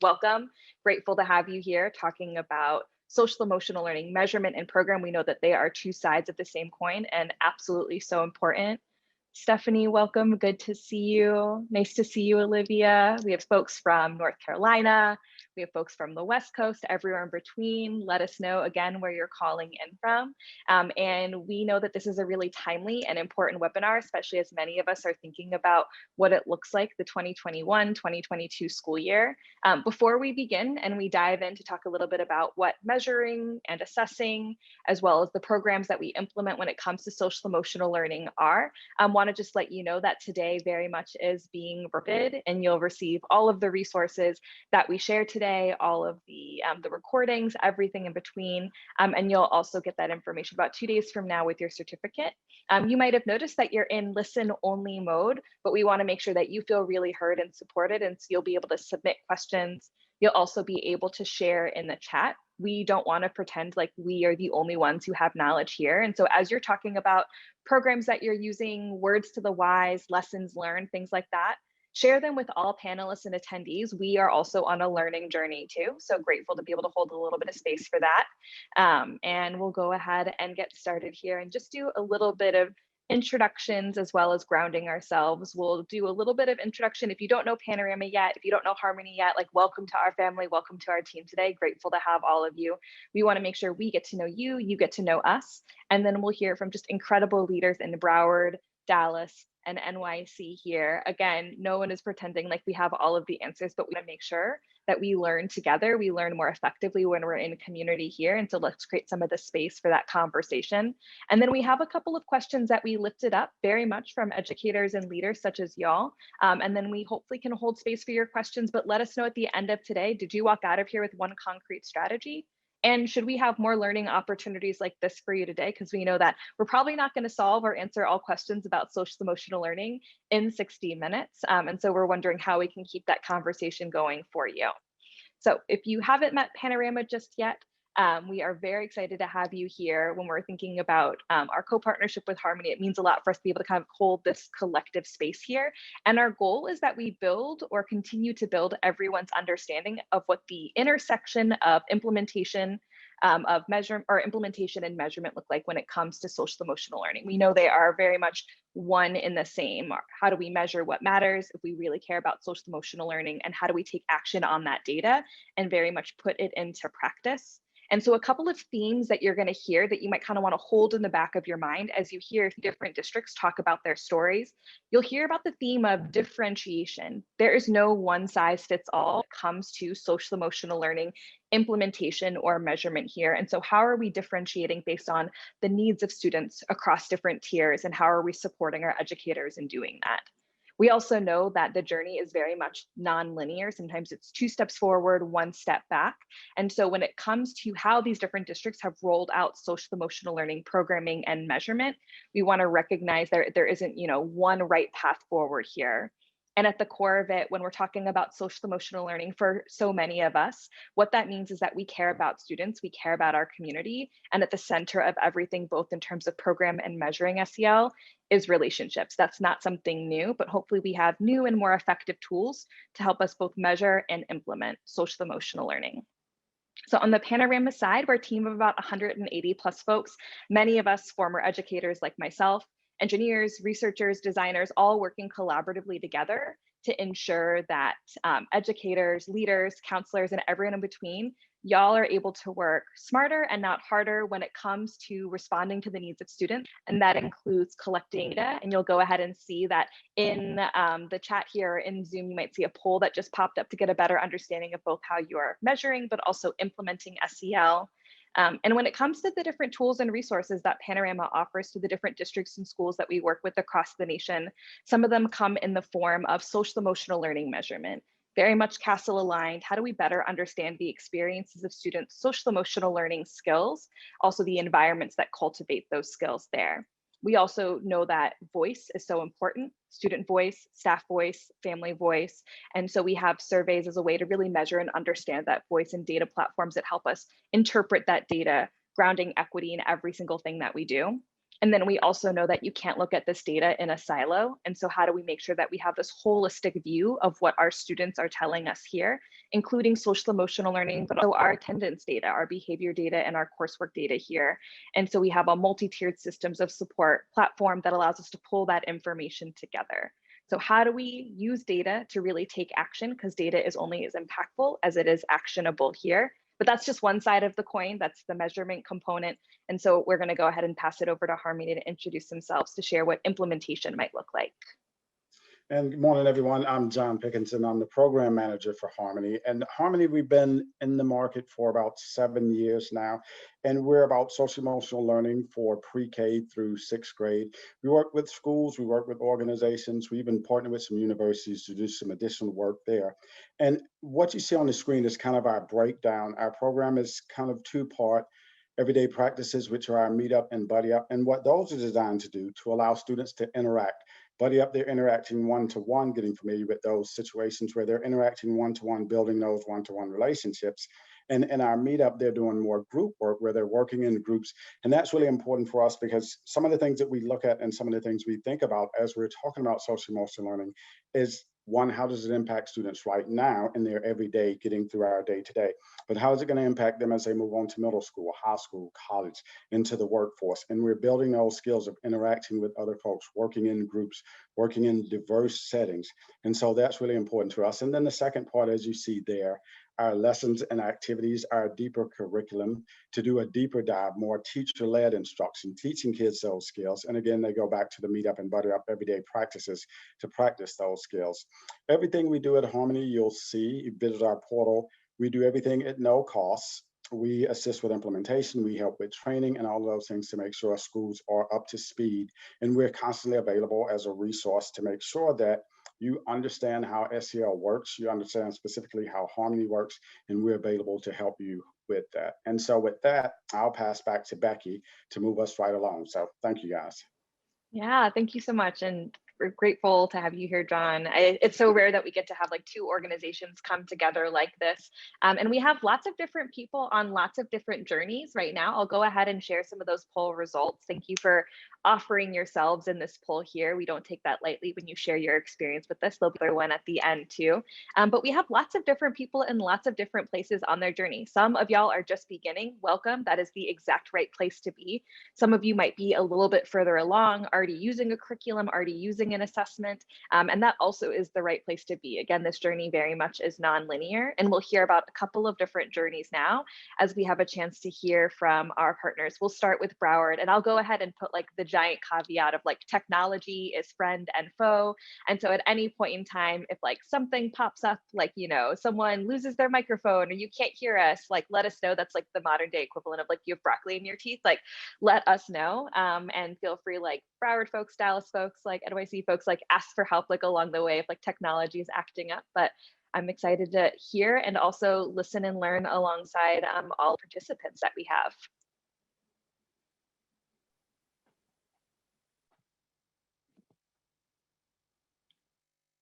Welcome. Grateful to have you here talking about social emotional learning measurement and program. We know that they are two sides of the same coin and absolutely so important. Stephanie, welcome. Good to see you. Nice to see you, Olivia. We have folks from North Carolina. We have folks from the West Coast, everywhere in between. Let us know again where you're calling in from. And we know that this is a really timely and important webinar, especially as many of us are thinking about what it looks like the 2021-2022 school year. Before we begin and we dive in to talk a little bit about what measuring and assessing, as well as the programs that we implement when it comes to social emotional learning are, want to just let you know that today very much is being recorded, and you'll receive all of the resources that we share today, all of the recordings, everything in between, and you'll also get that information about 2 days from now with your certificate. You might have noticed that you're in listen only mode, but we want to make sure that you feel really heard and supported, and so you'll be able to submit questions. You'll also be able to share in the chat. We don't want to pretend like we are the only ones who have knowledge here. And so as you're talking about programs that you're using, words to the wise, lessons learned, things like that, share them with all panelists and attendees. We are also on a learning journey too. So grateful to be able to hold a little bit of space for that. And we'll go ahead and get started here and just do a little bit of introductions as well as grounding ourselves. We'll do a little bit of introduction. If you don't know Panorama yet, if you don't know Harmony yet, like welcome to our family, welcome to our team today. Grateful to have all of you. We want to make sure we get to know you, you get to know us, and then we'll hear from just incredible leaders in Broward, Dallas, and NYC here. Again, no one is pretending like we have all of the answers, but we want to make sure that we learn together. We learn more effectively when we're in community here. And so let's create some of the space for that conversation. And then we have a couple of questions that we lifted up very much from educators and leaders such as y'all. And then we hopefully can hold space for your questions, but let us know at the end of today, did you walk out of here with one concrete strategy? And should we have more learning opportunities like this for you today? Because we know that we're probably not going to solve or answer all questions about social emotional learning in 60 minutes. And so we're wondering how we can keep that conversation going for you. So if you haven't met Panorama just yet, we are very excited to have you here. When we're thinking about our co-partnership with Harmony, it means a lot for us to be able to kind of hold this collective space here. And our goal is that we build or continue to build everyone's understanding of what the intersection of implementation implementation and measurement look like when it comes to social emotional learning. We know they are very much one in the same. How do we measure what matters if we really care about social emotional learning, and how do we take action on that data and very much put it into practice? And so a couple of themes that you're going to hear that you might kind of want to hold in the back of your mind as you hear different districts talk about their stories. You'll hear about the theme of differentiation. There is no one size fits all when it comes to social emotional learning implementation or measurement here. And so how are we differentiating based on the needs of students across different tiers, and how are we supporting our educators in doing that? We also know that the journey is very much non-linear. Sometimes it's 2 steps forward, 1 step back. And so when it comes to how these different districts have rolled out social emotional learning programming and measurement, we want to recognize there isn't, one right path forward here. And at the core of it, when we're talking about social emotional learning for so many of us, what that means is that we care about students, we care about our community, and at the center of everything, both in terms of program and measuring SEL, is relationships. That's not something new, but hopefully we have new and more effective tools to help us both measure and implement social emotional learning. So on the Panorama side, we're a team of about 180 plus folks, many of us former educators like myself, engineers, researchers, designers, all working collaboratively together to ensure that educators, leaders, counselors, and everyone in between, y'all are able to work smarter and not harder when it comes to responding to the needs of students. And that includes collecting data. And you'll go ahead and see that in the chat here in Zoom, you might see a poll that just popped up to get a better understanding of both how you're measuring, but also implementing SEL. And when it comes to the different tools and resources that Panorama offers to the different districts and schools that we work with across the nation, some of them come in the form of social emotional learning measurement, very much CASEL aligned. How do we better understand the experiences of students' social emotional learning skills, also the environments that cultivate those skills there? We also know that voice is so important, student voice, staff voice, family voice. And so we have surveys as a way to really measure and understand that voice, and data platforms that help us interpret that data, grounding equity in every single thing that we do. And then we also know that you can't look at this data in a silo. And so how do we make sure that we have this holistic view of what our students are telling us here, including social emotional learning, but also our attendance data, our behavior data, and our coursework data here. And so we have a multi-tiered systems of support platform that allows us to pull that information together. So how do we use data to really take action? Because data is only as impactful as it is actionable here. But that's just one side of the coin. That's the measurement component. And so we're going to go ahead and pass it over to Harmony to introduce themselves to share what implementation might look like. And good morning, everyone. I'm John Pickens, and I'm the program manager for Harmony. And Harmony, we've been in the market for about 7 years now, and we're about social emotional learning for pre-K through 6th grade. We work with schools, we work with organizations, we even partner with some universities to do some additional work there. And what you see on the screen is kind of our breakdown. Our program is kind of two-part. Everyday practices, which are our meetup and buddy up, and what those are designed to do to allow students to interact. Buddy up, they're interacting one-to-one, getting familiar with those situations where they're interacting one-to-one, building those one-to-one relationships. And in our meetup, they're doing more group work where they're working in groups. And that's really important for us because some of the things that we look at and some of the things we think about as we're talking about social emotional learning is, one, how does it impact students right now in their everyday getting through our day to day? But how is it going to impact them as they move on to middle school, high school, college, into the workforce? And we're building those skills of interacting with other folks, working in groups, working in diverse settings. And so that's really important to us. And then the second part, as you see there, our lessons and activities, our deeper curriculum to do a deeper dive, more teacher-led instruction, teaching kids those skills. And again, they go back to the meetup and buddy up everyday practices to practice those skills. Everything we do at Harmony, you'll see, you visit our portal. We do everything at no cost. We assist with implementation. We help with training and all of those things to make sure our schools are up to speed. And we're constantly available as a resource to make sure that you understand how SEL works, you understand specifically how Harmony works, and we're available to help you with that. And so with that, I'll pass back to Becky to move us right along. So thank you, guys. Yeah, thank you so much. And we're grateful to have you here, John. It's so rare that we get to have like two organizations come together like this. And we have lots of different people on lots of different journeys right now. I'll go ahead and share some of those poll results. Thank you for offering yourselves in this poll here. We don't take that lightly when you share your experience with us. There'll be one at the end too. But we have lots of different people in lots of different places on their journey. Some of y'all are just beginning. Welcome. That is the exact right place to be. Some of you might be a little bit further along, already using a curriculum, already using an assessment, and that also is the right place to be. Again, this journey very much is non-linear, and we'll hear about a couple of different journeys now as we have a chance to hear from our partners. We'll start with Broward, and I'll go ahead and put like the giant caveat of like technology is friend and foe. And so at any point in time, if like something pops up, like, you know, someone loses their microphone or you can't hear us, like let us know. That's like the modern day equivalent of like you have broccoli in your teeth, like let us know, and feel free, like Broward folks, Dallas folks, like NYC folks, like ask for help like along the way if like technology is acting up. But I'm excited to hear and also listen and learn alongside all participants that we have.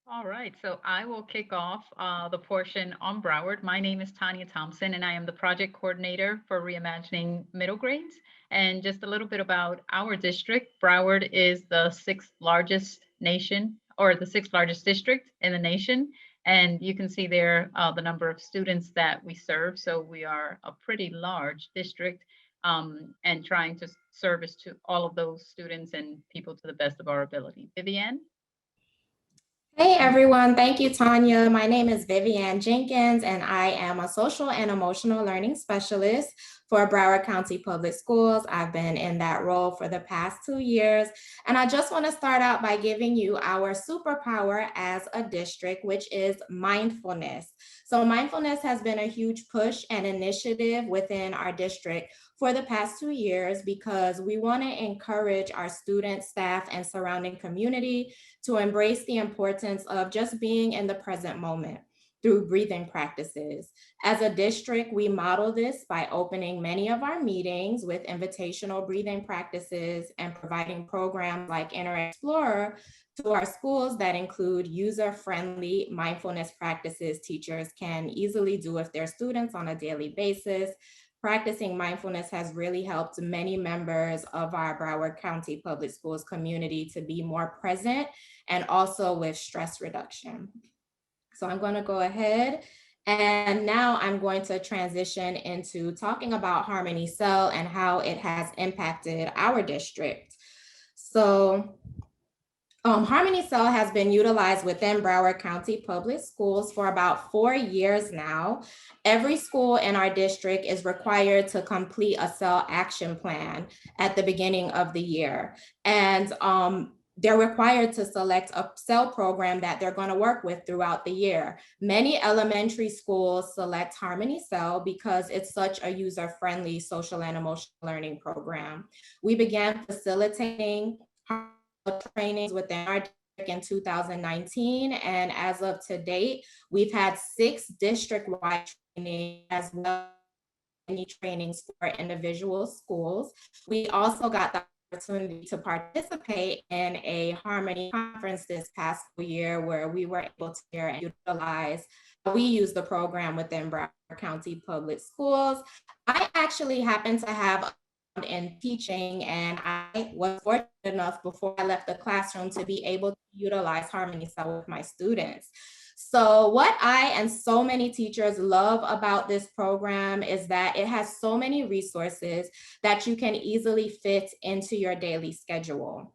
All right, so I will kick off the portion on Broward. My name is Tanya Thompson, and I am the project coordinator for Reimagining Middle Grades. And just a little bit about our district. Broward is the 6th largest nation, or the 6th largest district in the nation. And you can see there the number of students that we serve. So we are a pretty large district, and trying to service to all of those students and people to the best of our ability. Vivianne? Hey everyone, thank you, Tanya. My name is Vivianne Jenkins, and I am a social and emotional learning specialist for Broward County Public Schools. I've been in that role for the past 2 years, and I just want to start out by giving you our superpower as a district, which is mindfulness. So mindfulness has been a huge push and initiative within our district for the past 2 years because we want to encourage our students, staff, and surrounding community to embrace the importance of just being in the present moment through breathing practices. As a district, we model this by opening many of our meetings with invitational breathing practices and providing programs like Interim Explorer to our schools that include user-friendly mindfulness practices teachers can easily do with their students on a daily basis, practicing mindfulness has really helped many members of our Broward County Public Schools community to be more present and also with stress reduction. So I'm going to go ahead and now I'm going to transition into talking about Harmony Cell and how it has impacted our district. So Harmony Cell has been utilized within Broward County Public Schools for about 4 years now. Every school in our district is required to complete a cell action plan at the beginning of the year. And they're required to select a cell program that they're going to work with throughout the year. Many elementary schools select Harmony Cell because it's such a user-friendly social and emotional learning program. We began facilitating trainings within our district in 2019, and as of to date, we've had 6 district-wide trainings as well as many trainings for individual schools. We also got the opportunity to participate in a Harmony conference this past year where we were able to hear and utilize how we use the program within Broward County Public Schools. I actually happen to have in teaching, and I was fortunate enough before I left the classroom to be able to utilize Harmony Cell with my students. So what I and so many teachers love about this program is that it has so many resources that you can easily fit into your daily schedule.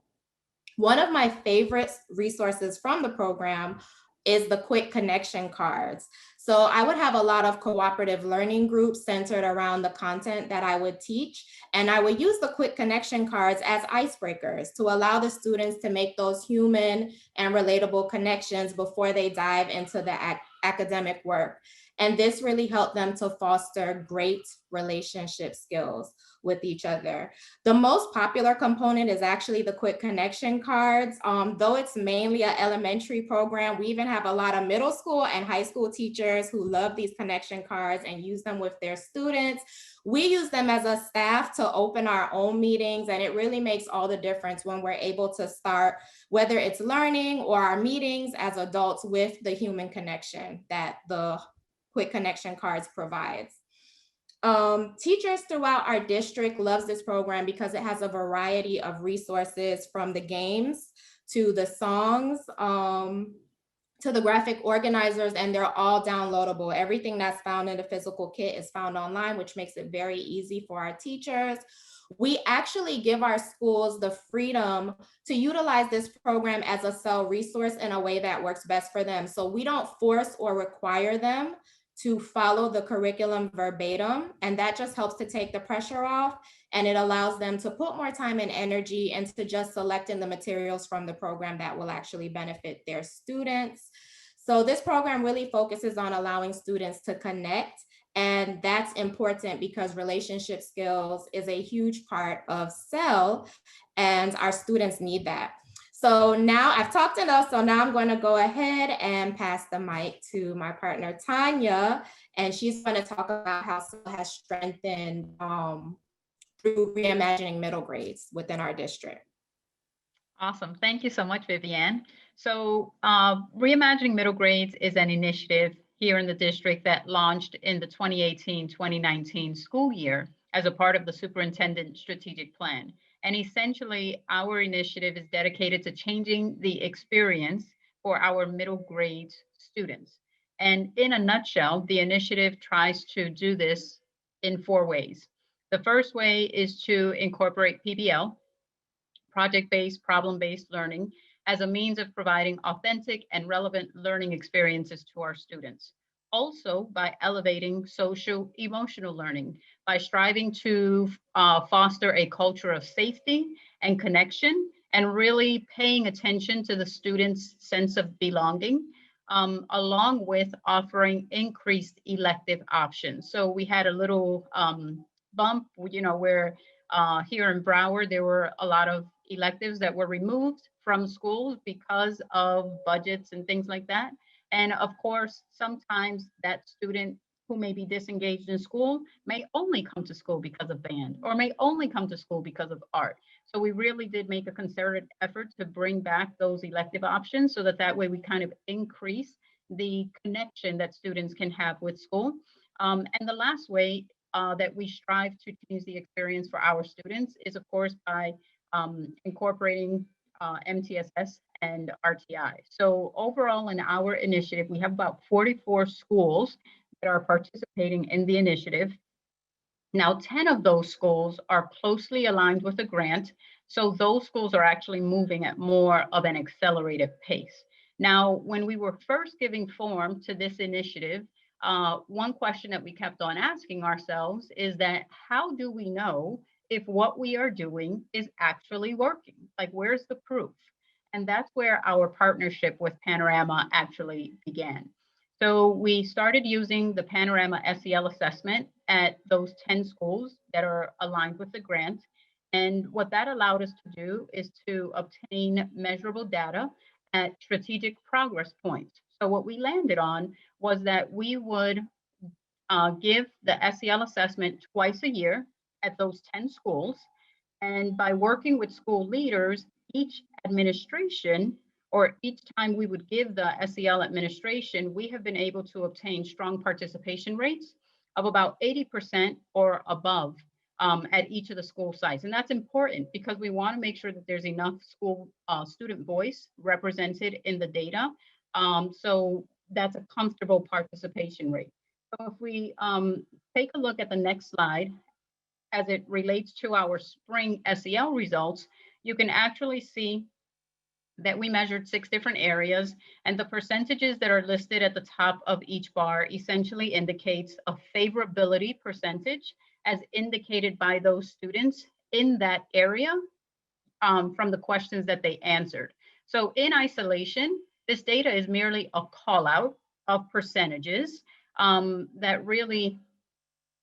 One of my favorite resources from the program is the quick connection cards. So I would have a lot of cooperative learning groups centered around the content that I would teach. And I would use the quick connection cards as icebreakers to allow the students to make those human and relatable connections before they dive into the academic work. And this really helped them to foster great relationship skills with each other. The most popular component is actually the quick connection cards. Though it's mainly an elementary program, we even have a lot of middle school and high school teachers who love these connection cards and use them with their students. We use them as a staff to open our own meetings, and it really makes all the difference when we're able to start, whether it's learning or our meetings as adults, with the human connection that the quick connection cards provides. Teachers throughout our district loves this program because it has a variety of resources, from the games to the songs, to the graphic organizers, and they're all downloadable. Everything that's found in the physical kit is found online, which makes it very easy for our teachers. We actually give our schools the freedom to utilize this program as a cell resource in a way that works best for them. So we don't force or require them to follow the curriculum verbatim, and that just helps to take the pressure off, and it allows them to put more time and energy into just selecting the materials from the program that will actually benefit their students. So this program really focuses on allowing students to connect, and that's important because relationship skills is a huge part of CEL, and our students need that. So now I've talked enough, so now I'm going to go ahead and pass the mic to my partner, Tanya, and she's going to talk about how CEL has strengthened through reimagining middle grades within our district. Awesome. Thank you so much, Vivianne. So Reimagining Middle Grades is an initiative here in the district that launched in the 2018-2019 school year as a part of the Superintendent Strategic Plan. And essentially, our initiative is dedicated to changing the experience for our middle grade students. And in a nutshell, the initiative tries to do this in 4 ways. The first way is to incorporate PBL, project-based, problem-based learning, as a means of providing authentic and relevant learning experiences to our students. Also, by elevating social emotional learning, by striving to foster a culture of safety and connection, and really paying attention to the students' sense of belonging, along with offering increased elective options. So we had a little bump, where here in Broward, there were a lot of electives that were removed from schools because of budgets and things like that. And of course, sometimes that student who may be disengaged in school may only come to school because of band, or may only come to school because of art. So we really did make a concerted effort to bring back those elective options so that way we kind of increase the connection that students can have with school. And the last way that we strive to change the experience for our students is, of course, by incorporating MTSS and RTI. So overall in our initiative, we have about 44 schools that are participating in the initiative. Now, 10 of those schools are closely aligned with the grant. So those schools are actually moving at more of an accelerated pace. Now, when we were first giving form to this initiative, one question that we kept on asking ourselves is that how do we know if what we are doing is actually working? Like, where's the proof? And that's where our partnership with Panorama actually began. So we started using the Panorama SEL assessment at those 10 schools that are aligned with the grant. And what that allowed us to do is to obtain measurable data at strategic progress points. So what we landed on was that we would give the SEL assessment twice a year at those 10 schools. And by working with school leaders, each administration or each time we would give the SEL administration, we have been able to obtain strong participation rates of about 80% or above at each of the school sites. And that's important because we want to make sure that there's enough school student voice represented in the data. So that's a comfortable participation rate. So if we take a look at the next slide, as it relates to our spring SEL results, you can actually see that we measured 6 different areas, and the percentages that are listed at the top of each bar essentially indicates a favorability percentage as indicated by those students in that area from the questions that they answered. So in isolation, this data is merely a call out of percentages that really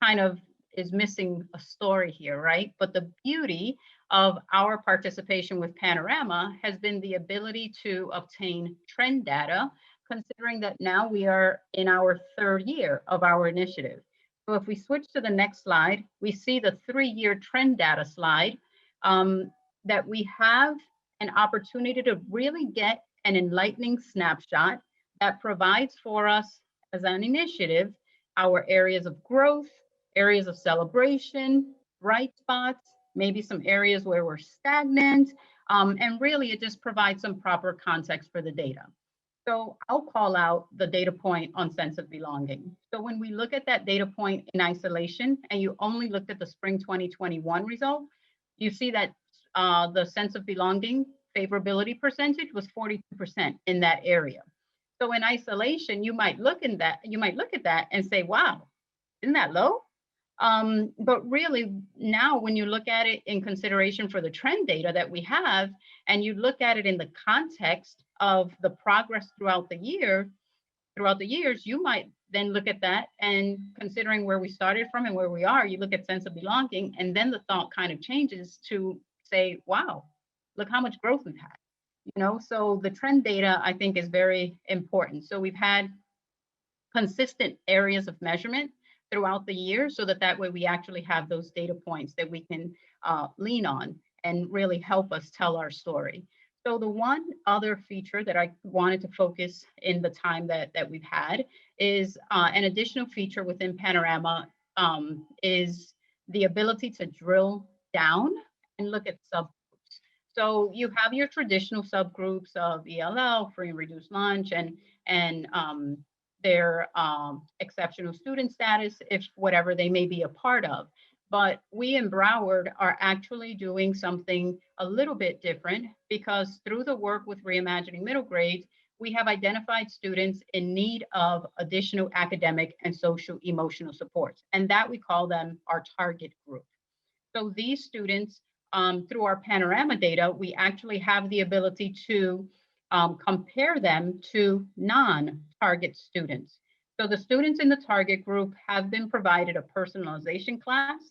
kind of is missing a story here, right? But the beauty of our participation with Panorama has been the ability to obtain trend data, considering that now we are in our 3rd year of our initiative. So if we switch to the next slide, we see the 3-year trend data slide that we have an opportunity to really get an enlightening snapshot that provides for us as an initiative our areas of growth, areas of celebration, bright spots, maybe some areas where we're stagnant, and really it just provides some proper context for the data. So I'll call out the data point on sense of belonging. So when we look at that data point in isolation and you only looked at the spring 2021 result, you see that the sense of belonging favorability percentage was 42% in that area. So in isolation, you might look at that and say, wow, isn't that low? But really now when you look at it in consideration for the trend data that we have, and you look at it in the context of the progress throughout the years, you might then look at that and considering where we started from and where we are, you look at sense of belonging, and then the thought kind of changes to say, wow, look how much growth we've had. You know, so the trend data I think is very important. So we've had consistent areas of measurement throughout the year so that way we actually have those data points that we can lean on and really help us tell our story. So the one other feature that I wanted to focus in the time that we've had is an additional feature within Panorama is the ability to drill down and look at subgroups. So you have your traditional subgroups of ELL, free and reduced lunch, and their exceptional student status, if whatever they may be a part of. But we in Broward are actually doing something a little bit different because through the work with Reimagining Middle Grades, we have identified students in need of additional academic and social emotional supports, and that we call them our target group. So these students, through our Panorama data, we actually have the ability to compare them to non-target students. So the students in the target group have been provided a personalization class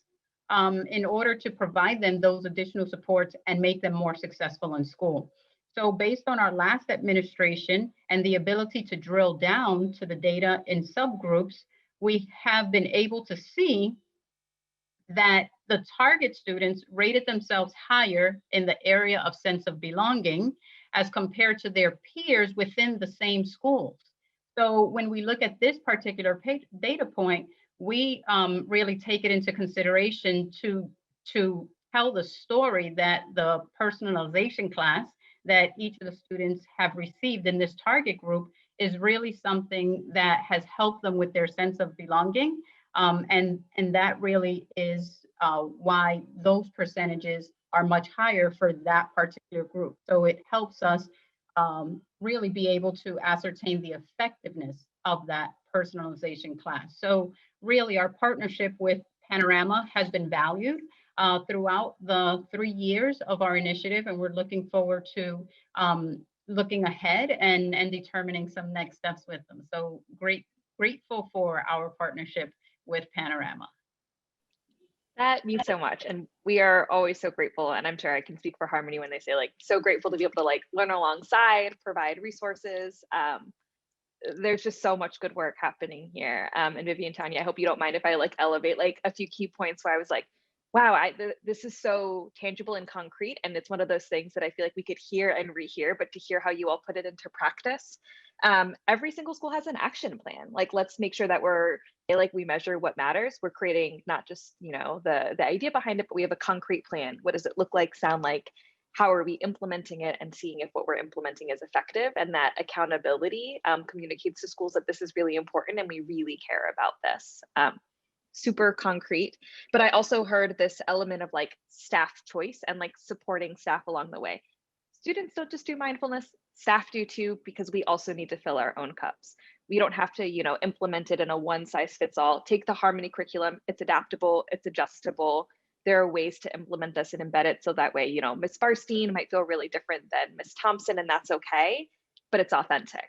in order to provide them those additional supports and make them more successful in school. So based on our last administration and the ability to drill down to the data in subgroups, we have been able to see that the target students rated themselves higher in the area of sense of belonging as compared to their peers within the same schools. So when we look at this particular data point, we really take it into consideration to tell the story that the personalization class that each of the students have received in this target group is really something that has helped them with their sense of belonging. And that really is why those percentages are much higher for that particular group. So it helps us really be able to ascertain the effectiveness of that personalization class. So really our partnership with Panorama has been valued throughout the 3 years of our initiative, and we're looking forward to looking ahead and determining some next steps with them. So grateful for our partnership with Panorama. That means so much. And we are always so grateful. And I'm sure I can speak for Harmony when they say like, so grateful to be able to like learn alongside, provide resources. There's just so much good work happening here. And Vivianne, Tanya, I hope you don't mind if I like elevate like a few key points where I was like, wow, this is so tangible and concrete. And it's one of those things that I feel like we could hear and rehear, but to hear how you all put it into practice. Every single school has an action plan. Like, let's make sure that we measure what matters. We're creating not just, the idea behind it, but we have a concrete plan. What does it look like, sound like? How are we implementing it, and seeing if what we're implementing is effective? And that accountability communicates to schools that this is really important and we really care about this. Super concrete. But I also heard this element of like staff choice and like supporting staff along the way. Students don't just do mindfulness, staff do too, because we also need to fill our own cups. We don't have to, implement it in a one size fits all. Take the Harmony curriculum, it's adaptable, it's adjustable. There are ways to implement this and embed it so that way, Ms. Barstein might feel really different than Ms. Thompson, and that's okay, but it's authentic.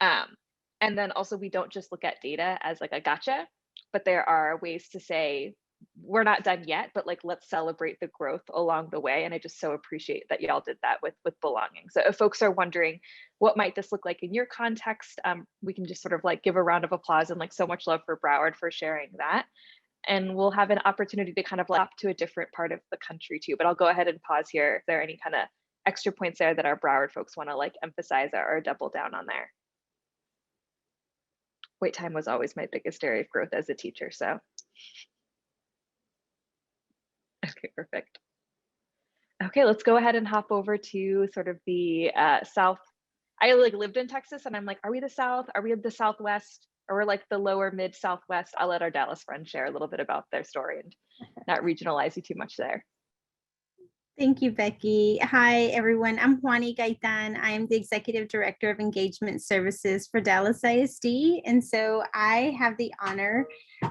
And then also we don't just look at data as like a gotcha, but there are ways to say, we're not done yet, but like, let's celebrate the growth along the way. And I just so appreciate that y'all did that with belonging. So if folks are wondering, what might this look like in your context, we can just sort of like give a round of applause and like so much love for Broward for sharing that. And we'll have an opportunity to kind of lap to a different part of the country too. But I'll go ahead and pause here if there are any kind of extra points there that our Broward folks want to like emphasize or double down on there. Wait time was always my biggest area of growth as a teacher, so. Okay, perfect. Okay, let's go ahead and hop over to sort of the South. I like lived in Texas and I'm like, are we the South? Are we the Southwest? Or we're like the lower mid Southwest? I'll let our Dallas friends share a little bit about their story and not regionalize you too much there. Thank you, Becky. Hi, everyone. I'm Juany Gaytán. I am the Executive Director of Engagement Services for Dallas ISD. And so I have the honor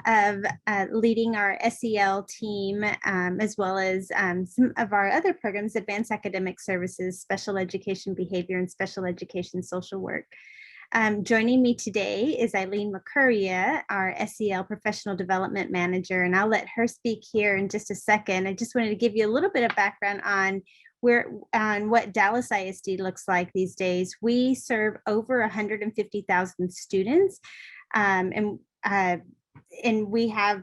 of leading our SEL team, as well as some of our other programs, Advanced Academic Services, Special Education Behavior, and Special Education Social Work. Joining me today is Aileen Mokuria, our SEL Professional Development Manager, and I'll let her speak here in just a second. I just wanted to give you a little bit of background on what Dallas ISD looks like these days. We serve over 150,000 students, and we have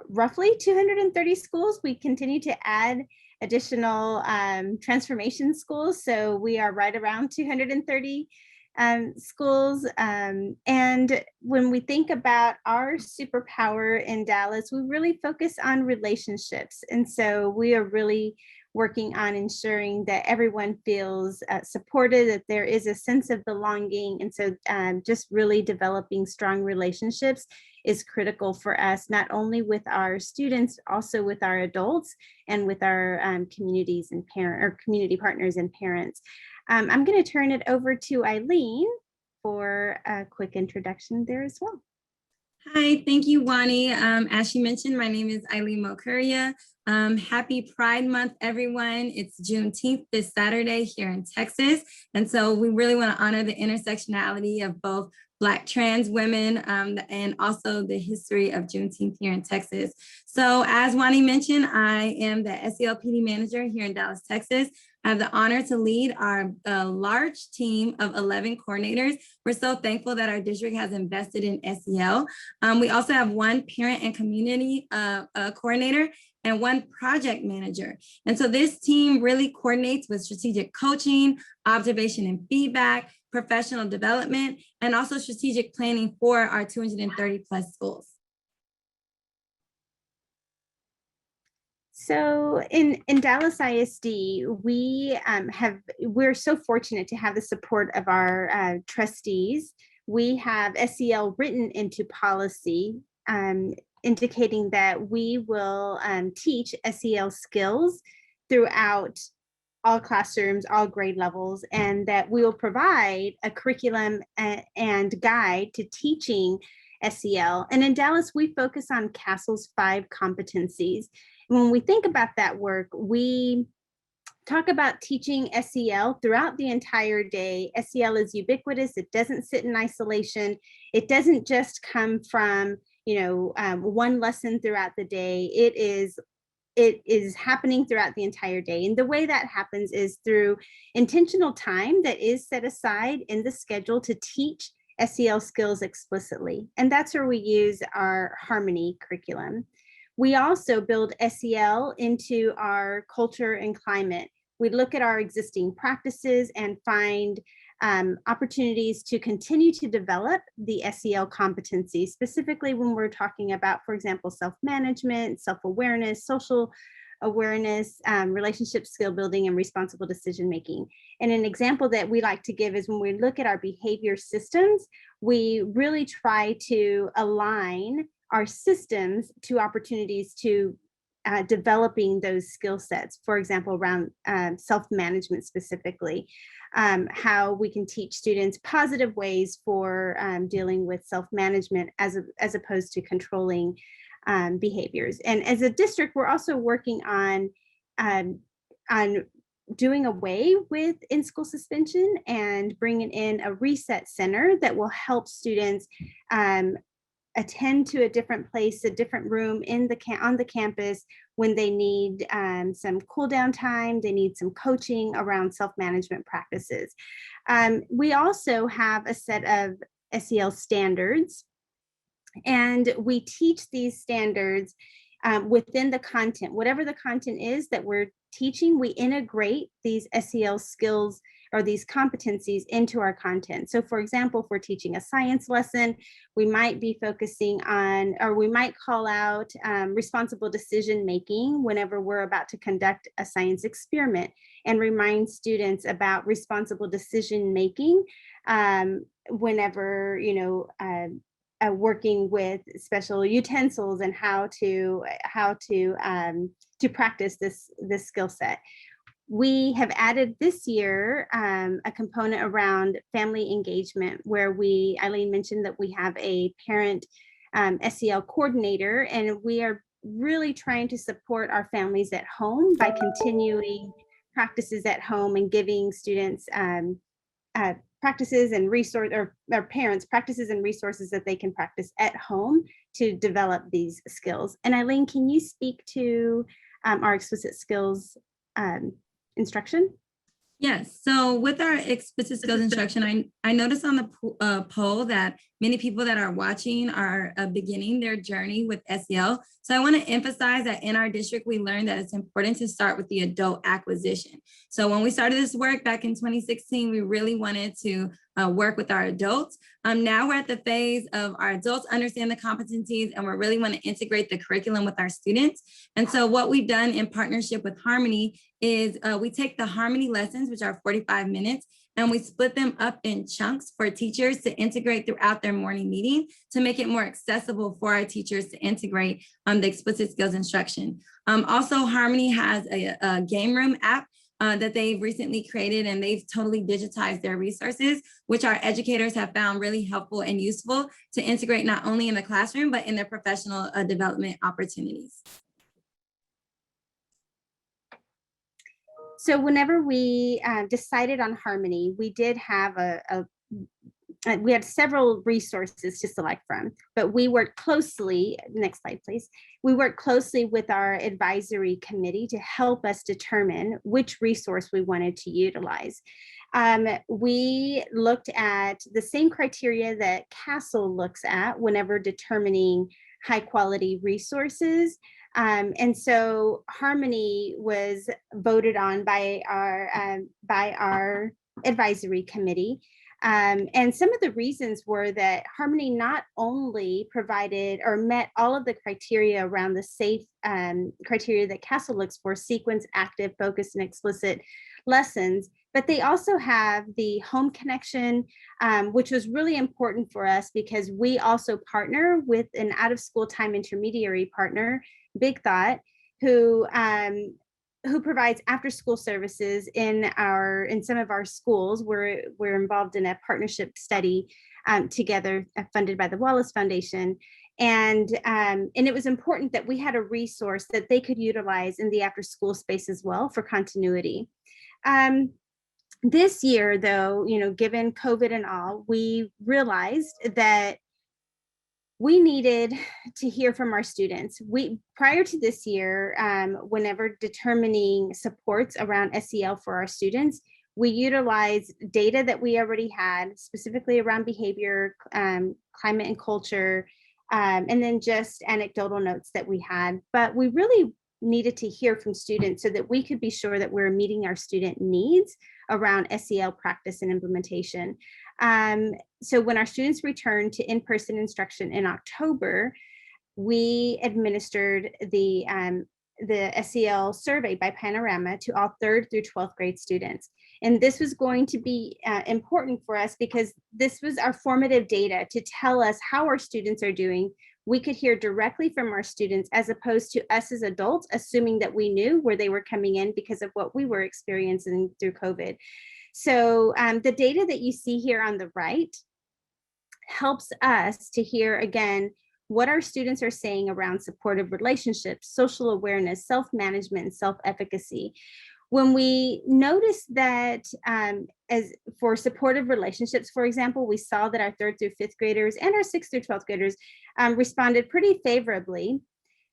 roughly 230 schools. We continue to add additional transformation schools, so we are right around 230 schools. And when we think about our superpower in Dallas, we really focus on relationships. And so we are really working on ensuring that everyone feels supported, that there is a sense of belonging. And so just really developing strong relationships is critical for us, not only with our students, also with our adults and with our communities and community partners and parents. I'm going to turn it over to Aileen for a quick introduction there as well. Hi, thank you, Juany. As she mentioned, my name is Aileen Mokuria. Happy Pride Month, everyone. It's Juneteenth this Saturday here in Texas. And so we really want to honor the intersectionality of both Black trans women and also the history of Juneteenth here in Texas. So as Juany mentioned, I am the SELPD manager here in Dallas, Texas. I have the honor to lead our large team of 11 coordinators. We're so thankful that our district has invested in SEL. We also have one parent and community coordinator and one project manager. And so this team really coordinates with strategic coaching, observation and feedback, professional development, and also strategic planning for our 230 plus schools. So in Dallas ISD, we're so fortunate to have the support of our trustees. We have SEL written into policy, indicating that we will teach SEL skills throughout all classrooms, all grade levels, and that we will provide a curriculum and guide to teaching SEL. And in Dallas, we focus on CASEL's 5 competencies. When we think about that work, we talk about teaching SEL throughout the entire day. SEL is ubiquitous. It doesn't sit in isolation. It doesn't just come from, one lesson throughout the day. It is happening throughout the entire day. And the way that happens is through intentional time that is set aside in the schedule to teach SEL skills explicitly. And that's where we use our Harmony curriculum. We also build SEL into our culture and climate. We look at our existing practices and find opportunities to continue to develop the SEL competencies, specifically when we're talking about, for example, self-management, self-awareness, social awareness, relationship skill building, and responsible decision-making. And an example that we like to give is when we look at our behavior systems, we really try to align our systems to opportunities to developing those skill sets, for example, around self-management specifically, how we can teach students positive ways for dealing with self-management as opposed to controlling behaviors. And as a district, we're also working on doing away with in-school suspension and bringing in a reset center that will help students attend to a different place, a different room on the campus when they need some cool down time, they need some coaching around self-management practices. We also have a set of SEL standards, and we teach these standards within the content. Whatever the content is that we're teaching, we integrate these SEL skills or these competencies into our content. So for example, if we're teaching a science lesson, we might be focusing on, or we might call out responsible decision-making whenever we're about to conduct a science experiment, and remind students about responsible decision-making whenever, working with special utensils and how to practice this skill set. We have added this year a component around family engagement, where Aileen mentioned that we have a parent SEL coordinator, and we are really trying to support our families at home by continuing practices at home and giving students practices and or parents practices and resources that they can practice at home to develop these skills. And Aileen, can you speak to our explicit skills instruction? Yes, so with our explicit skills instruction, I noticed on the poll that many people that are watching are beginning their journey with SEL. So I want to emphasize that in our district, we learned that it's important to start with the adult acquisition. So when we started this work back in 2016, we really wanted to work with our adults. Now we're at the phase of our adults understand the competencies, and we really want to integrate the curriculum with our students. And so what we've done in partnership with Harmony is we take the Harmony lessons, which are 45 minutes, and we split them up in chunks for teachers to integrate throughout their morning meeting to make it more accessible for our teachers to integrate the explicit skills instruction. Also, Harmony has a game room app that they've recently created, and they've totally digitized their resources, which our educators have found really helpful and useful to integrate not only in the classroom, but in their professional development opportunities. So whenever we decided on Harmony, we did have we had several resources to select from, but we worked closely, next slide, please. We worked closely with our advisory committee to help us determine which resource we wanted to utilize. We looked at the same criteria that CASEL looks at whenever determining high quality resources. And so Harmony was voted on by our advisory committee. And some of the reasons were that Harmony not only provided or met all of the criteria around the safe criteria that CASEL looks for, sequence, active, focused, and explicit lessons, but they also have the home connection, which was really important for us because we also partner with an out-of-school time intermediary partner, Big Thought, who provides after-school services in some of our schools. We're involved in a partnership study together, funded by the Wallace Foundation. And it was important that we had a resource that they could utilize in the after-school space as well for continuity. This year, though, given COVID and all, we realized that we needed to hear from our students. Prior to this year, whenever determining supports around SEL for our students, we utilized data that we already had, specifically around behavior, climate and culture, and then just anecdotal notes that we had. But we really needed to hear from students so that we could be sure that we're meeting our student needs around SEL practice and implementation. So when our students returned to in-person instruction in October, we administered the SEL survey by Panorama to all 3rd through 12th grade students. And this was going to be important for us because this was our formative data to tell us how our students are doing. We could hear directly from our students as opposed to us as adults, assuming that we knew where they were coming in because of what we were experiencing through COVID. So the data that you see here on the right helps us to hear, again, what our students are saying around supportive relationships, social awareness, self-management, and self-efficacy. When we noticed that as for supportive relationships, for example, we saw that our 3rd through 5th graders and our 6th through 12th graders responded pretty favorably.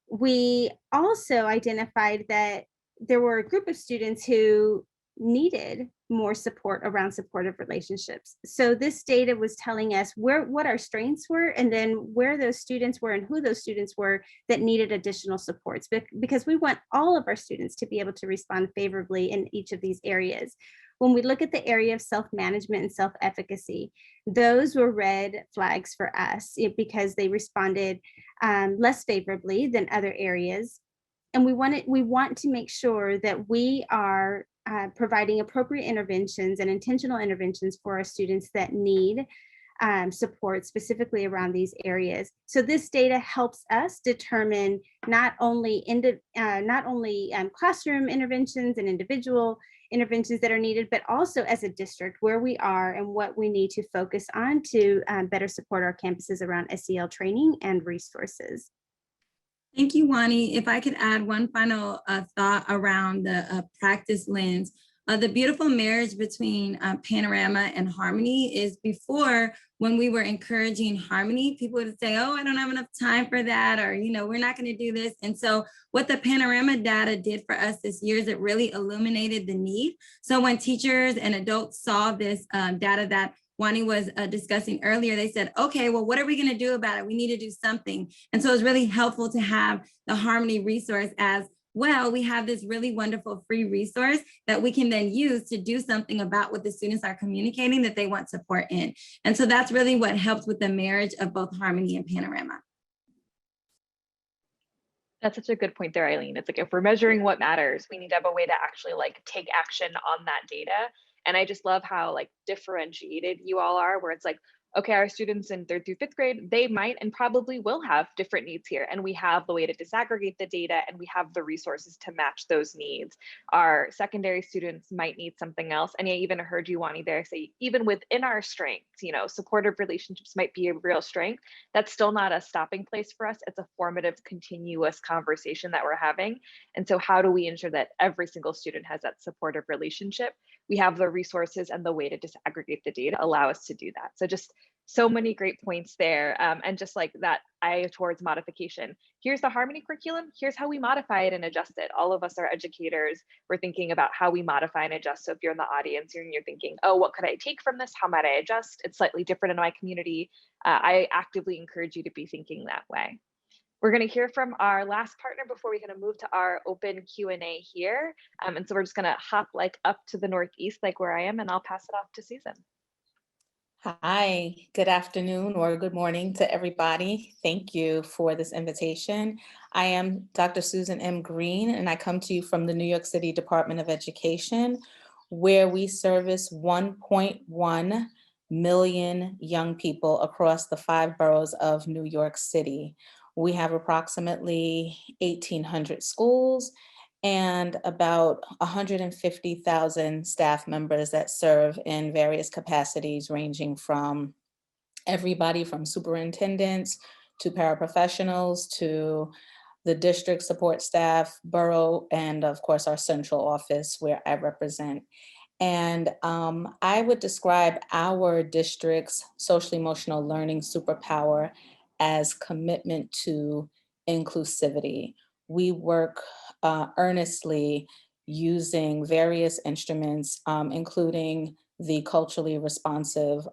We also identified that there were a group of students who needed more support around supportive relationships. So this data was telling us what our strengths were, and then where those students were and who those students were that needed additional supports, because we want all of our students to be able to respond favorably in each of these areas. When we look at the area of self-management and self-efficacy, those were red flags for us because they responded less favorably than other areas. And we want to make sure that we are providing appropriate interventions and intentional interventions for our students that need support specifically around these areas. So this data helps us determine not only classroom interventions and individual interventions that are needed, but also as a district where we are and what we need to focus on to better support our campuses around SEL training and resources. Thank you, Juany. If I could add one final thought around the practice lens. The beautiful marriage between Panorama and Harmony is before, when we were encouraging Harmony, people would say, oh, I don't have enough time for that, or, we're not going to do this. And so what the Panorama data did for us this year is it really illuminated the need. So when teachers and adults saw this data that Juany was discussing earlier, they said, okay, well, what are we going to do about it? We need to do something. And so it's really helpful to have the Harmony resource as well. We have this really wonderful free resource that we can then use to do something about what the students are communicating that they want support in. And so that's really what helps with the marriage of both Harmony and Panorama. That's such a good point there, Aileen. It's like, if we're measuring what matters, we need to have a way to actually take action on that data. And I just love how differentiated you all are, where it's like, okay, our students in 3rd through 5th grade, they might and probably will have different needs here. And we have the way to disaggregate the data, and we have the resources to match those needs. Our secondary students might need something else. And I even heard you, Juany, there say, even within our strengths, supportive relationships might be a real strength. That's still not a stopping place for us. It's a formative, continuous conversation that we're having. And so how do we ensure that every single student has that supportive relationship? We have the resources and the way to disaggregate the data allow us to do that. So just so many great points there. And just like that eye towards modification. Here's the Harmony curriculum. Here's how we modify it and adjust it. All of us are educators. We're thinking about how we modify and adjust. So if you're in the audience and you're thinking, oh, what could I take from this? How might I adjust? It's slightly different in my community. I actively encourage you to be thinking that way. We're going to hear from our last partner before we kind of move to our open Q&A here. And so we're just going to hop up to the northeast, where I am, and I'll pass it off to Susan. Hi, good afternoon or good morning to everybody. Thank you for this invitation. I am Dr. Susan M. Green, and I come to you from the New York City Department of Education, where we service 1.1 million young people across the 5 boroughs of New York City. We have approximately 1,800 schools and about 150,000 staff members that serve in various capacities, ranging from everybody from superintendents to paraprofessionals to the district support staff, borough, and of course our central office where I represent. And I would describe our district's social emotional learning superpower as commitment to inclusivity. We work earnestly using various instruments, including the culturally responsive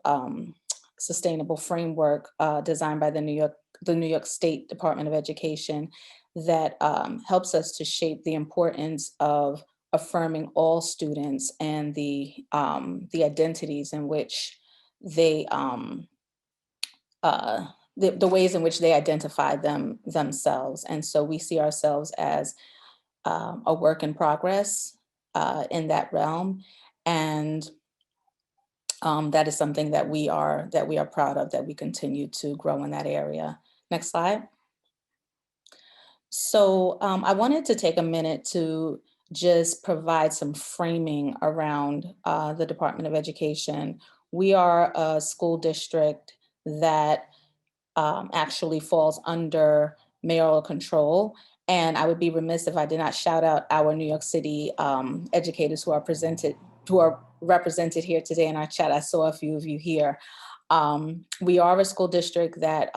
sustainable framework designed by the New York State Department of Education that helps us to shape the importance of affirming all students and the identities in which they the ways in which they identify themselves. And so we see ourselves as a work in progress in that realm. And that is something that we are proud of, that we continue to grow in that area. Next slide. So I wanted to take a minute to just provide some framing around the Department of Education. We are a school district that actually falls under mayoral control. And I would be remiss if I did not shout out our New York City educators who are represented here today in our chat. I saw a few of you here. We are a school district that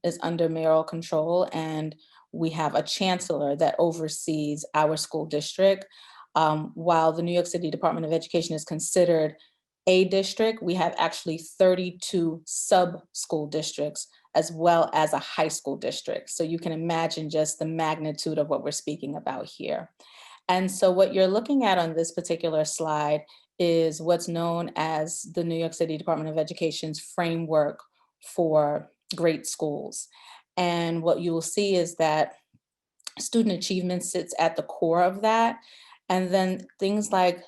is under mayoral control, and we have a chancellor that oversees our school district. While the New York City Department of Education is considered a district, we have actually 32 sub-school districts as well as a high school district. So you can imagine just the magnitude of what we're speaking about here. And so what you're looking at on this particular slide is what's known as the New York City Department of Education's framework for great schools. And what you will see is that student achievement sits at the core of that. And then things like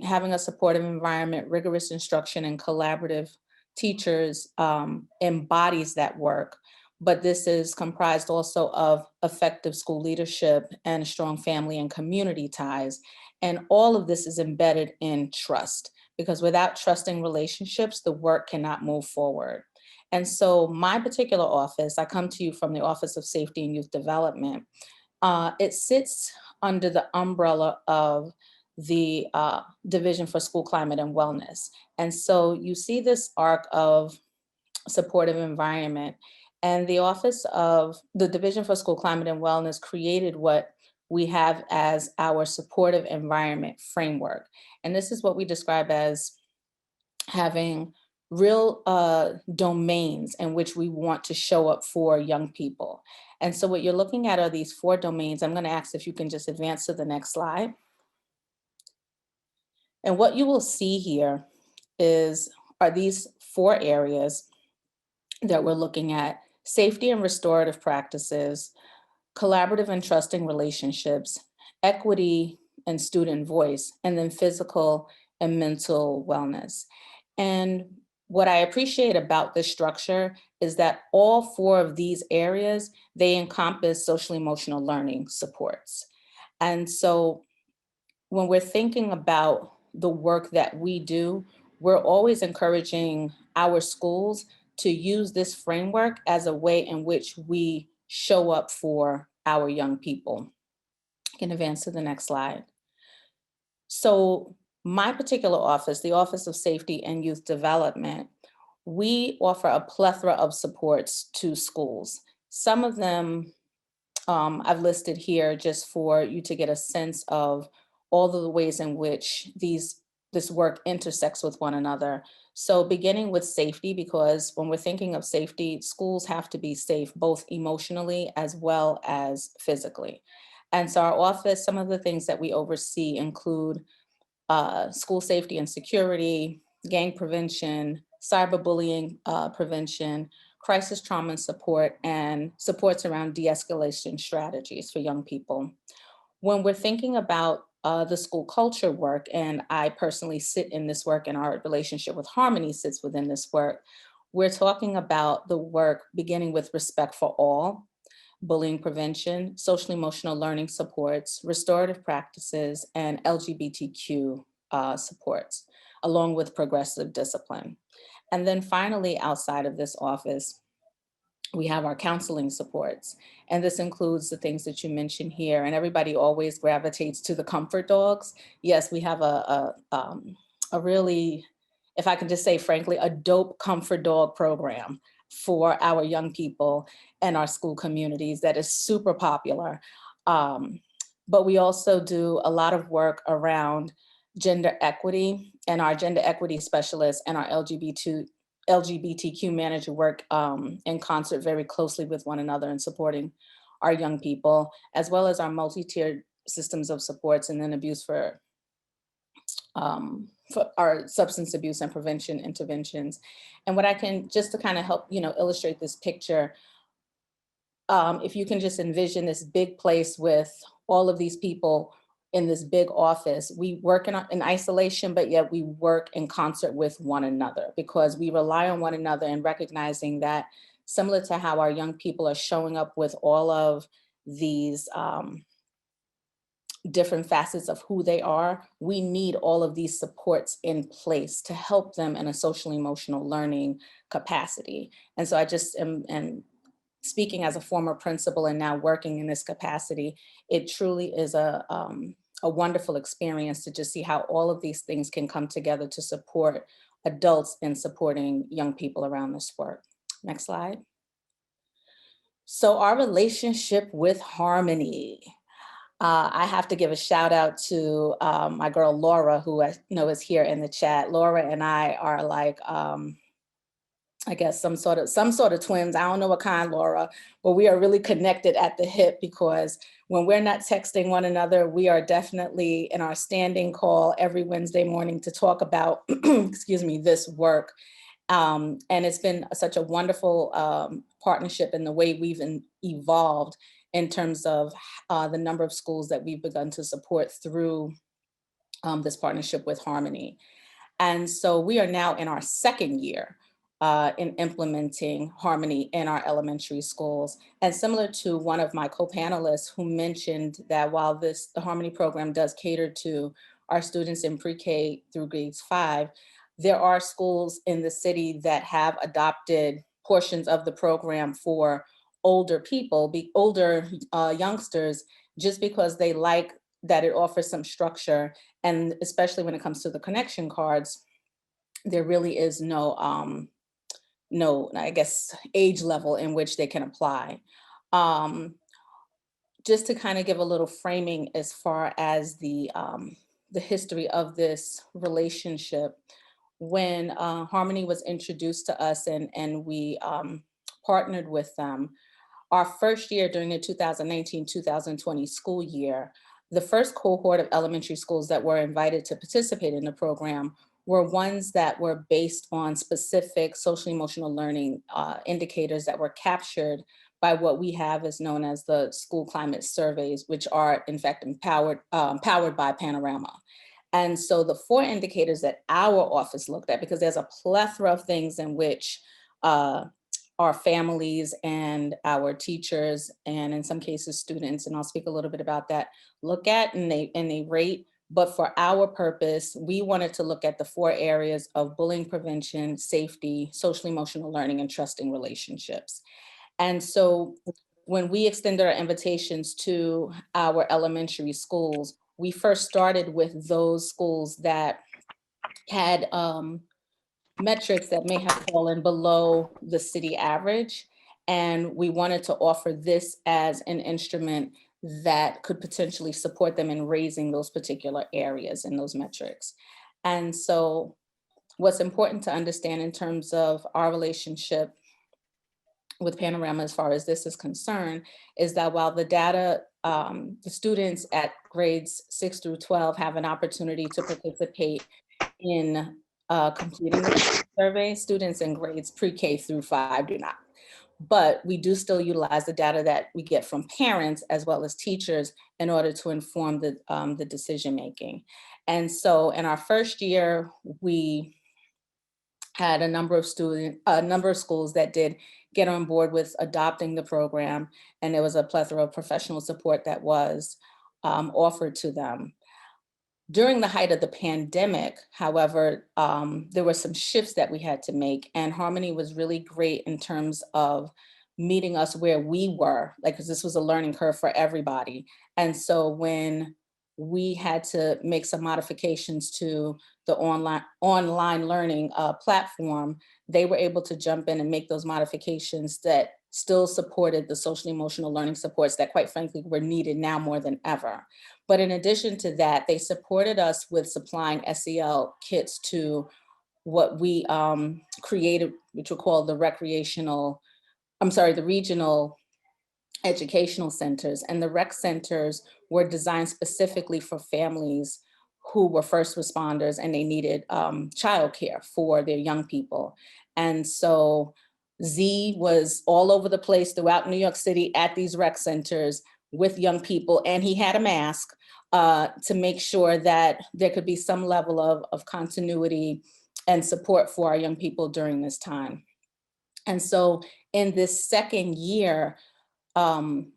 having a supportive environment, rigorous instruction, and collaborative teachers embodies that work. But this is comprised also of effective school leadership and strong family and community ties. And all of this is embedded in trust, because without trusting relationships, the work cannot move forward. And so my particular office, I come to you from the Office of Safety and Youth Development. It sits under the umbrella of the Division for School Climate and Wellness. And so you see this arc of supportive environment, and the Office of the Division for School Climate and Wellness created what we have as our supportive environment framework. And this is what we describe as having real domains in which we want to show up for young people. And so what you're looking at are these 4 domains. I'm going to ask if you can just advance to the next slide. And what you will see here are these 4 areas that we're looking at: safety and restorative practices, collaborative and trusting relationships, equity and student voice, and then physical and mental wellness. And what I appreciate about this structure is that all 4 of these areas, they encompass social emotional learning supports. And so when we're thinking about the work that we do, we're always encouraging our schools to use this framework as a way in which we show up for our young people. You can advance to the next slide. So my particular office, the Office of Safety and Youth Development, we offer a plethora of supports to schools. Some of them I've listed here just for you to get a sense of all of the ways in which this work intersects with one another. So beginning with safety, because when we're thinking of safety, schools have to be safe, both emotionally as well as physically. And so our office, some of the things that we oversee include school safety and security, gang prevention, cyberbullying prevention, crisis trauma and support, and supports around de-escalation strategies for young people. When we're thinking about the school culture work, and I personally sit in this work and our relationship with Harmony sits within this work, we're talking about the work beginning with respect for all, bullying prevention, social emotional learning supports, restorative practices, and LGBTQ supports, along with progressive discipline. And then finally, outside of this office, we have our counseling supports. And this includes the things that you mentioned here. And everybody always gravitates to the comfort dogs. Yes, we have a really, if I can just say frankly, a dope comfort dog program for our young people and our school communities that is super popular. But we also do a lot of work around gender equity, and our gender equity specialists and our LGBTQ manager work in concert very closely with one another in supporting our young people, as well as our multi-tiered systems of supports and then abuse for our substance abuse and prevention interventions. And what I can, just to kind of help, illustrate this picture, if you can just envision this big place with all of these people in this big office, we work in isolation, but yet we work in concert with one another because we rely on one another and recognizing that, similar to how our young people are showing up with all of these different facets of who they are, we need all of these supports in place to help them in a social emotional learning capacity. And so I just am speaking as a former principal and now working in this capacity, it truly is a wonderful experience to just see how all of these things can come together to support adults in supporting young people around this work. Next slide. So our relationship with Harmony. I have to give a shout out to my girl, Laura, who I know is here in the chat. Laura and I are like, I guess some sort of twins. I don't know what kind, Laura, but we are really connected at the hip because when we're not texting one another, we are definitely in our standing call every Wednesday morning to talk about, excuse me, this work. And it's been such a wonderful partnership in the way we've evolved in terms of the number of schools that we've begun to support through this partnership with Harmony. And so we are now in our second year in implementing Harmony in our elementary schools. And similar to one of my co-panelists who mentioned that while the Harmony program does cater to our students in pre-K through grades 5, there are schools in the city that have adopted portions of the program for older people, older youngsters, just because they like that it offers some structure. And especially when it comes to the connection cards, there really is no, I guess, age level in which they can apply. Just to kind of give a little framing as far as the history of this relationship, when Harmony was introduced to us and we partnered with them, our first year during the 2019-2020 school year, the first cohort of elementary schools that were invited to participate in the program were ones that were based on specific social emotional learning indicators that were captured by what we have as known as the school climate surveys, which are in fact powered by Panorama. And so the 4 indicators that our office looked at, because there's a plethora of things in which our families and our teachers, and in some cases students, and I'll speak a little bit about that, look at and they rate. But for our purpose, we wanted to look at the 4 areas of bullying prevention, safety, social emotional learning, and trusting relationships. And so when we extended our invitations to our elementary schools, we first started with those schools that had metrics that may have fallen below the city average. And we wanted to offer this as an instrument that could potentially support them in raising those particular areas and those metrics. And so what's important to understand in terms of our relationship with Panorama as far as this is concerned, is that while the data, the students at grades 6 through 12 have an opportunity to participate in completing the survey. Students in grades pre-K through 5 do not. But we do still utilize the data that we get from parents as well as teachers in order to inform the decision making. And so in our first year, we had a number of schools that did get on board with adopting the program, and there was a plethora of professional support that was offered to them. During the height of the pandemic, however, there were some shifts that we had to make, and Harmony was really great in terms of meeting us where we were, like, because this was a learning curve for everybody. And so when we had to make some modifications to the online learning platform, they were able to jump in and make those modifications that still supported the social emotional learning supports that, quite frankly, were needed now more than ever. But in addition to that, they supported us with supplying SEL kits to what we created, which were called the regional educational centers. And the rec centers were designed specifically for families who were first responders and they needed childcare for their young people. And so Z was all over the place throughout New York City at these rec centers with young people, and he had a mask to make sure that there could be some level of continuity and support for our young people during this time. And so in this second year, and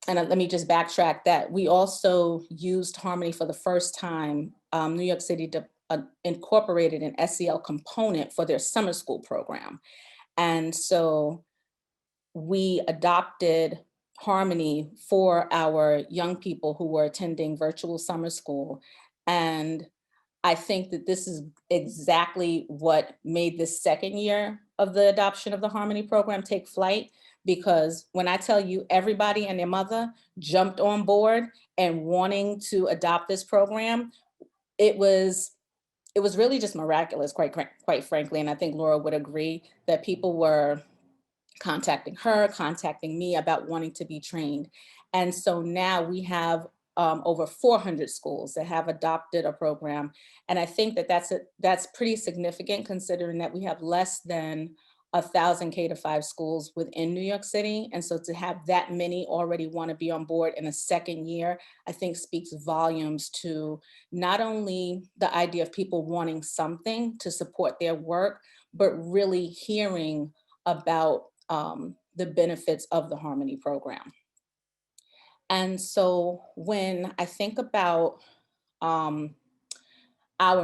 let me just backtrack that, we also used Harmony for the first time. New York City incorporated an SEL component for their summer school program. And so we adopted Harmony for our young people who were attending virtual summer school. And I think that this is exactly what made this second year of the adoption of the Harmony program take flight. Because when I tell you everybody and their mother jumped on board and wanting to adopt this program, it was really just miraculous, quite frankly. And I think Laura would agree that people were contacting her, contacting me about wanting to be trained. And so now we have over 400 schools that have adopted a program. And I think that that's pretty significant, considering that we have less than 1,000 K-5 schools within New York City. And so to have that many already want to be on board in a second year, I think speaks volumes to not only the idea of people wanting something to support their work, but really hearing about the benefits of the Harmony program. And so when I think about our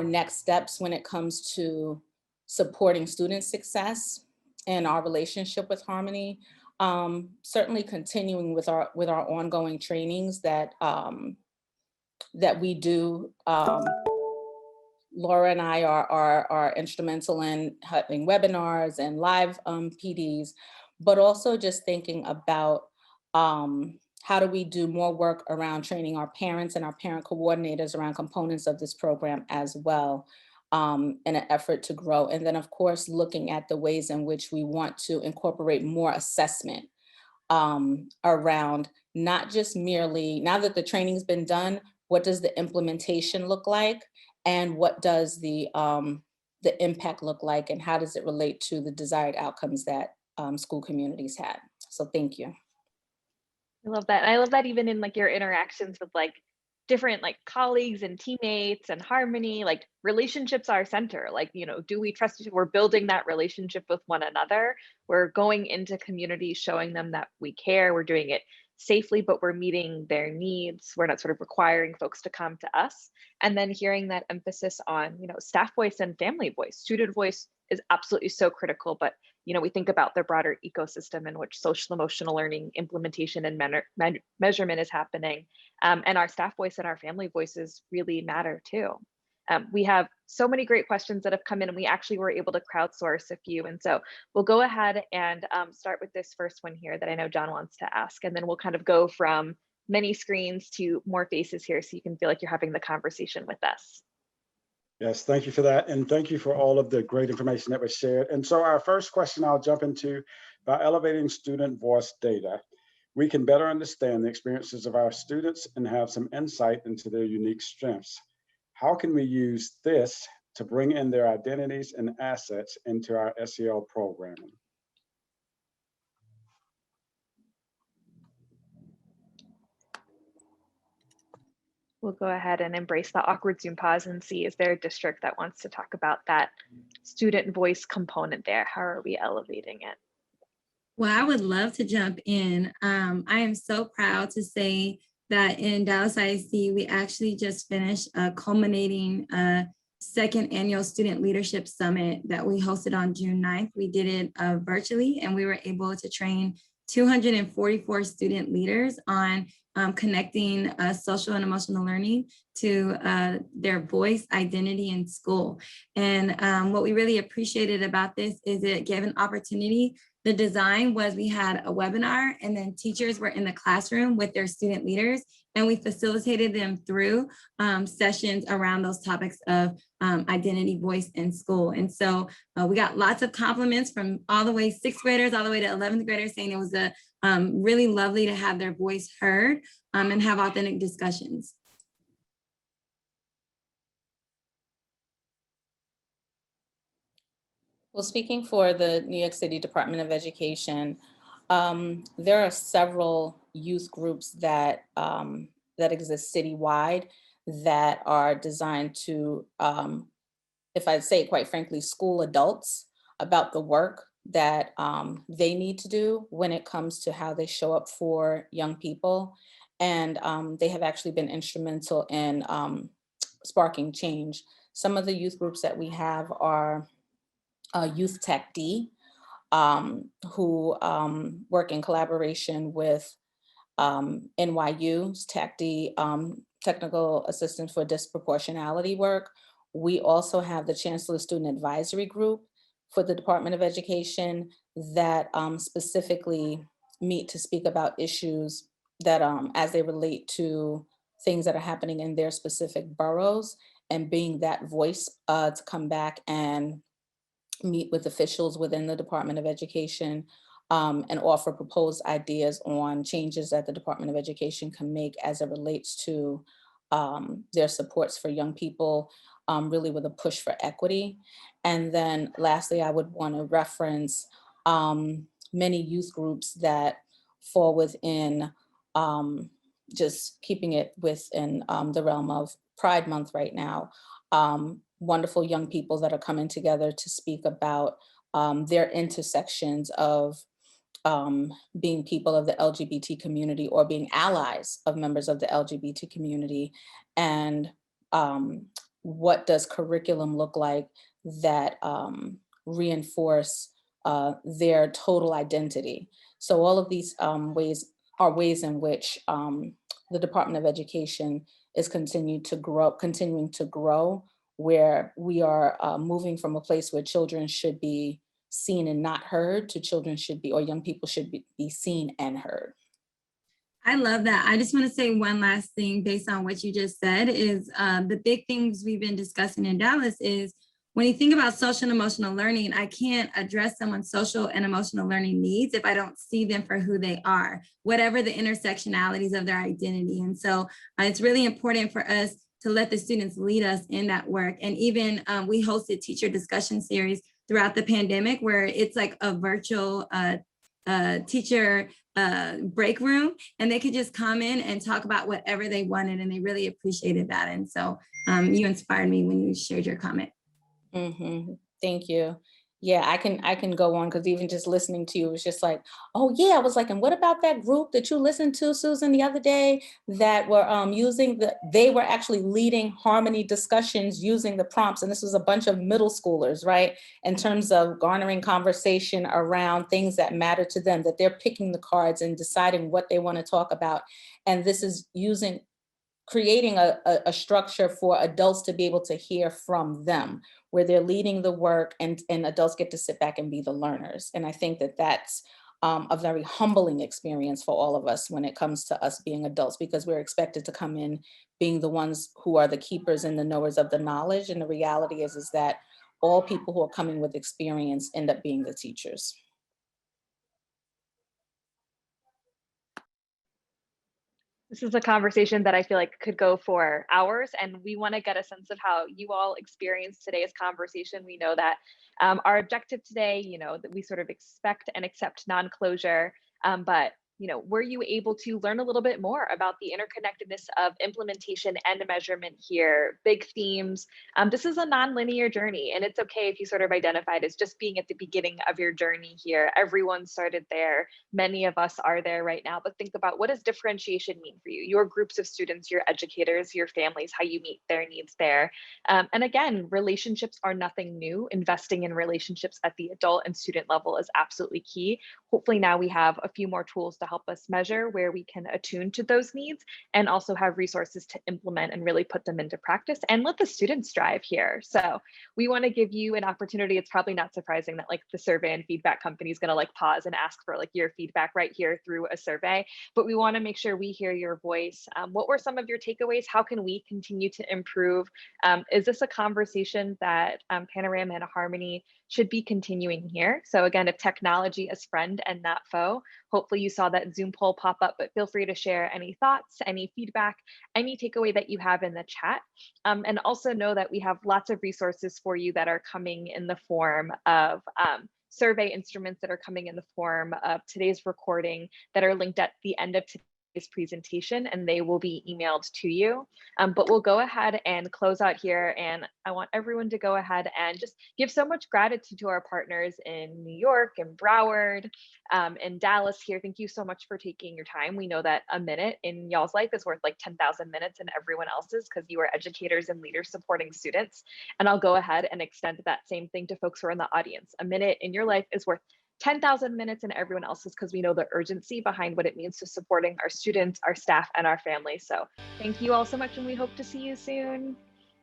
next steps when it comes to supporting student success and our relationship with Harmony, certainly continuing with our ongoing trainings that we do. Laura and I are instrumental in having webinars and live PDs, but also just thinking about how do we do more work around training our parents and our parent coordinators around components of this program as well, in an effort to grow. And then, of course, looking at the ways in which we want to incorporate more assessment around not just merely, now that the training's been done, what does the implementation look like? And what does the impact look like, and how does it relate to the desired outcomes that school communities had? So thank you. I love that. I love that even in like your interactions with like different like colleagues and teammates and Harmony, like relationships are center. Like, you know, do we trust? We're building that relationship with one another. We're going into communities, showing them that we care. We're doing it safely, but we're meeting their needs. We're not sort of requiring folks to come to us. And then hearing that emphasis on, you know, staff voice and family voice. Student voice is absolutely so critical, but, you know, we think about the broader ecosystem in which social emotional learning implementation and measurement is happening. And our staff voice and our family voices really matter too. We have so many great questions that have come in, and we actually were able to crowdsource a few. And so we'll go ahead and start with this first one here that I know John wants to ask, and then we'll kind of go from many screens to more faces here so you can feel like you're having the conversation with us. Yes, thank you for that. And thank you for all of the great information that was shared. And so our first question I'll jump into: by elevating student voice data, we can better understand the experiences of our students and have some insight into their unique strengths. How can we use this to bring in their identities and assets into our SEL programming. We'll go ahead and embrace the awkward Zoom pause and see, is there a district that wants to talk about that student voice component there? How are we elevating it? Well, I would love to jump in. I am so proud to say that in Dallas ISD, we actually just finished a culminating second annual Student Leadership Summit that we hosted on June 9th. We did it virtually, and we were able to train 244 student leaders on connecting social and emotional learning to their voice, identity, in school. And what we really appreciated about this is it gave an opportunity. The design was we had a webinar, and then teachers were in the classroom with their student leaders, and we facilitated them through sessions around those topics of identity, voice, in school. And so we got lots of compliments from all the way 6th graders, all the way to 11th graders, saying it was really lovely to have their voice heard and have authentic discussions. Well, speaking for the New York City Department of Education, there are several youth groups that exist citywide that are designed to, if I'd say quite frankly, school adults about the work that they need to do when it comes to how they show up for young people. And they have actually been instrumental in sparking change. Some of the youth groups that we have are Youth Tech D, who work in collaboration with NYU's Tech D, Technical Assistance for Disproportionality work. We also have the Chancellor Student Advisory Group for the Department of Education that specifically meet to speak about issues that as they relate to things that are happening in their specific boroughs, and being that voice to come back and meet with officials within the Department of Education and offer proposed ideas on changes that the Department of Education can make as it relates to their supports for young people, really with a push for equity. And then lastly, I would want to reference many youth groups that fall within just keeping it within the realm of Pride Month right now. Wonderful young people that are coming together to speak about their intersections of being people of the LGBT community or being allies of members of the LGBT community. And what does curriculum look like that reinforce their total identity? So all of these ways are ways in which the Department of Education is continuing to grow, where we are moving from a place where children should be seen and not heard to children should be, or young people should be seen and heard. I love that. I just want to say one last thing based on what you just said is the big things we've been discussing in Dallas is when you think about social and emotional learning, I can't address someone's social and emotional learning needs if I don't see them for who they are, whatever the intersectionalities of their identity. And so it's really important for us to let the students lead us in that work. And even we hosted teacher discussion series throughout the pandemic where it's like a virtual teacher break room, and they could just come in and talk about whatever they wanted, and they really appreciated that. And so you inspired me when you shared your comment. Mm-hmm. Thank you. Yeah, I can go on, because even just listening to you was just like, oh yeah, I was like, and what about that group that you listened to, Susan, the other day that were they were actually leading Harmony discussions using the prompts, and this was a bunch of middle schoolers, right? In terms of garnering conversation around things that matter to them, that they're picking the cards and deciding what they want to talk about. And this is creating a structure for adults to be able to hear from them, where they're leading the work and adults get to sit back and be the learners. And I think that that's a very humbling experience for all of us when it comes to us being adults, because we're expected to come in being the ones who are the keepers and the knowers of the knowledge. And the reality is that all people who are coming with experience end up being the teachers. This is a conversation that I feel like could go for hours, and we want to get a sense of how you all experienced today's conversation. We know that our objective today, that we sort of expect and accept non-closure, but were you able to learn a little bit more about the interconnectedness of implementation and measurement here? Big themes. This is a non-linear journey, and it's okay if you sort of identified as just being at the beginning of your journey here. Everyone started there. Many of us are there right now, but think about, what does differentiation mean for you? Your groups of students, your educators, your families, how you meet their needs there. And again, relationships are nothing new. Investing in relationships at the adult and student level is absolutely key. Hopefully now we have a few more tools to help us measure where we can attune to those needs, and also have resources to implement and really put them into practice and let the students drive here. So we want to give you an opportunity. It's probably not surprising that the survey and feedback company is going to pause and ask for your feedback right here through a survey, but we want to make sure we hear your voice. What were some of your takeaways? How can we continue to improve? Is this a conversation that Panorama and Harmony should be continuing here? So again, if technology is friend and not foe, hopefully you saw that Zoom poll pop up, but feel free to share any thoughts, any feedback, any takeaway that you have in the chat. And also know that we have lots of resources for you that are coming in the form of survey instruments, that are coming in the form of today's recording, that are linked at the end of today's presentation, and they will be emailed to you. But we'll go ahead and close out here, and I want everyone to go ahead and just give so much gratitude to our partners in New York and Broward and Dallas here. Thank you so much for taking your time. We know that a minute in y'all's life is worth 10,000 minutes in everyone else's, because you are educators and leaders supporting students. And I'll go ahead and extend that same thing to folks who are in the audience. A minute in your life is worth 10,000 minutes in everyone else's, because we know the urgency behind what it means to supporting our students, our staff, and our families. So thank you all so much, and we hope to see you soon.